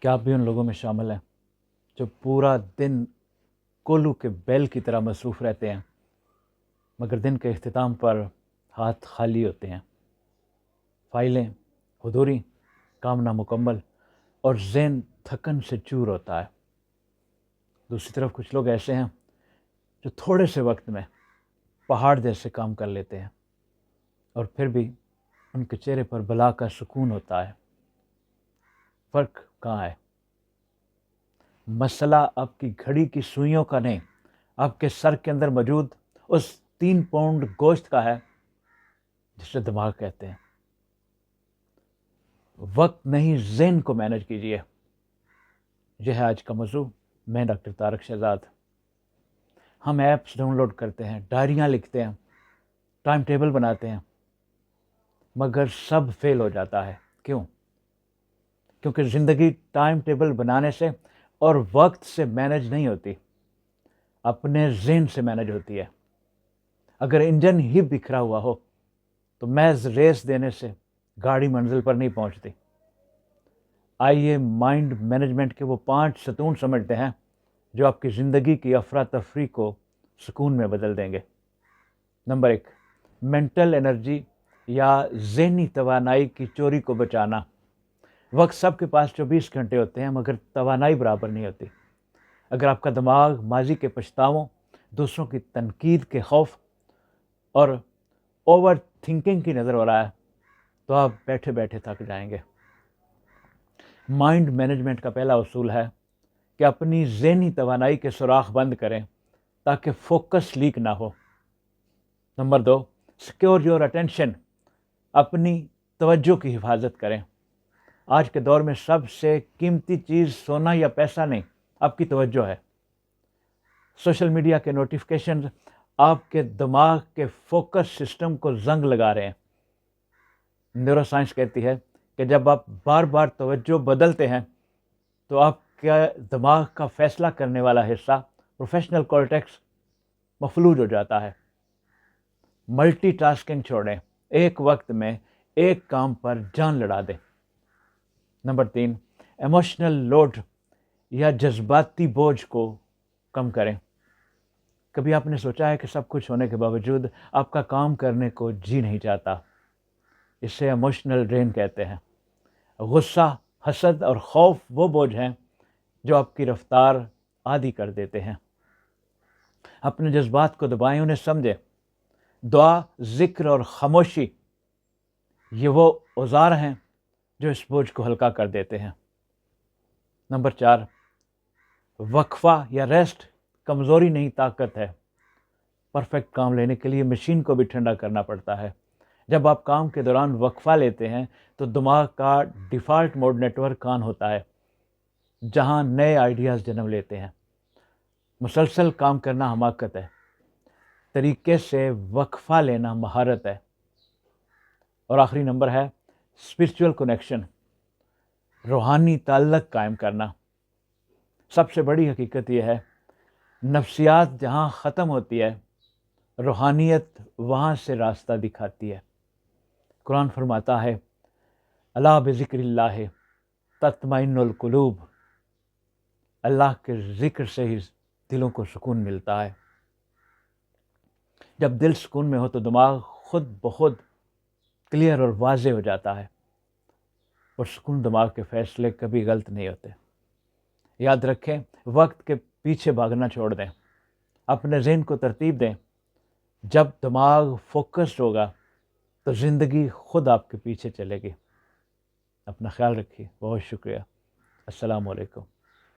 کیا آپ بھی ان لوگوں میں شامل ہیں جو پورا دن کولو کے بیل کی طرح مصروف رہتے ہیں مگر دن کے اختتام پر ہاتھ خالی ہوتے ہیں؟ فائلیں ادھوری، کام نامکمل اور ذہن تھکن سے چور ہوتا ہے۔ دوسری طرف کچھ لوگ ایسے ہیں جو تھوڑے سے وقت میں پہاڑ جیسے کام کر لیتے ہیں اور پھر بھی ان کے چہرے پر بلا کا سکون ہوتا ہے۔ فرق کہاں ہے؟ مسئلہ آپ کی گھڑی کی سوئیوں کا نہیں، آپ کے سر کے اندر موجود اس 3 پاؤنڈ گوشت کا ہے جسے دماغ کہتے ہیں۔ وقت نہیں، ذہن کو مینج کیجیے۔ یہ ہے آج کا موضوع۔ میں ڈاکٹر طارق شہزاد۔ ہم ایپس ڈاؤن لوڈ کرتے ہیں، ڈائریاں لکھتے ہیں، ٹائم ٹیبل بناتے ہیں، مگر سب فیل ہو جاتا ہے۔ کیوں؟ کیونکہ زندگی ٹائم ٹیبل بنانے سے اور وقت سے مینج نہیں ہوتی، اپنے ذہن سے مینج ہوتی ہے۔ اگر انجن ہی بکھرا ہوا ہو تو محض ریس دینے سے گاڑی منزل پر نہیں پہنچتی۔ آئیے مائنڈ مینجمنٹ کے وہ 5 ستون سمجھتے ہیں جو آپ کی زندگی کی افراتفری کو سکون میں بدل دیں گے۔ نمبر 1، مینٹل انرجی یا ذہنی توانائی کی چوری کو بچانا۔ وقت سب کے پاس 24 گھنٹے ہوتے ہیں مگر توانائی برابر نہیں ہوتی۔ اگر آپ کا دماغ ماضی کے پچھتاووں، دوسروں کی تنقید کے خوف اور اوور تھنکنگ کی نظر ہو رہا ہے تو آپ بیٹھے بیٹھے تھک جائیں گے۔ مائنڈ مینجمنٹ کا پہلا اصول ہے کہ اپنی ذہنی توانائی کے سوراخ بند کریں تاکہ فوکس لیک نہ ہو۔ نمبر 2، سیکیور یور اٹینشن، اپنی توجہ کی حفاظت کریں۔ آج کے دور میں سب سے قیمتی چیز سونا یا پیسہ نہیں، آپ کی توجہ ہے۔ سوشل میڈیا کے نوٹیفیکیشن آپ کے دماغ کے فوکس سسٹم کو زنگ لگا رہے ہیں۔ نیورو سائنس کہتی ہے کہ جب آپ بار بار توجہ بدلتے ہیں تو آپ کے دماغ کا فیصلہ کرنے والا حصہ پروفیشنل کارٹیکس مفلوج ہو جاتا ہے۔ ملٹی ٹاسکنگ چھوڑیں، ایک وقت میں ایک کام پر جان لڑا دیں۔ نمبر 3، ایموشنل لوڈ یا جذباتی بوجھ کو کم کریں۔ کبھی آپ نے سوچا ہے کہ سب کچھ ہونے کے باوجود آپ کا کام کرنے کو جی نہیں چاہتا؟ اسے ایموشنل ڈرین کہتے ہیں۔ غصہ، حسد اور خوف وہ بوجھ ہیں جو آپ کی رفتار عادی کر دیتے ہیں۔ اپنے جذبات کو دبائیں، انہیں سمجھیں۔ دعا، ذکر اور خاموشی یہ وہ اوزار ہیں جو اس بوجھ کو ہلکا کر دیتے ہیں۔ نمبر 4، وقفہ یا ریسٹ کمزوری نہیں، طاقت ہے۔ پرفیکٹ کام لینے کے لیے مشین کو بھی ٹھنڈا کرنا پڑتا ہے۔ جب آپ کام کے دوران وقفہ لیتے ہیں تو دماغ کا default mode network on ہوتا ہے جہاں نئے آئیڈیاز جنم لیتے ہیں۔ مسلسل کام کرنا حماقت ہے، طریقے سے وقفہ لینا مہارت ہے۔ اور آخری نمبر ہے اسپرچول کنیکشن، روحانی تعلق قائم کرنا۔ سب سے بڑی حقیقت یہ ہے، نفسیات جہاں ختم ہوتی ہے، روحانیت وہاں سے راستہ دکھاتی ہے۔ قرآن فرماتا ہے، الا بذکر اللہ تطمئن القلوب، اللہ کے ذکر سے ہی دلوں کو سکون ملتا ہے۔ جب دل سکون میں ہو تو دماغ خود بخود کلیئر اور واضح ہو جاتا ہے، اور سکون دماغ کے فیصلے کبھی غلط نہیں ہوتے۔ یاد رکھیں، وقت کے پیچھے بھاگنا چھوڑ دیں، اپنے ذہن کو ترتیب دیں۔ جب دماغ فوکسڈ ہوگا تو زندگی خود آپ کے پیچھے چلے گی۔ اپنا خیال رکھیے، بہت شکریہ۔ السلام علیکم۔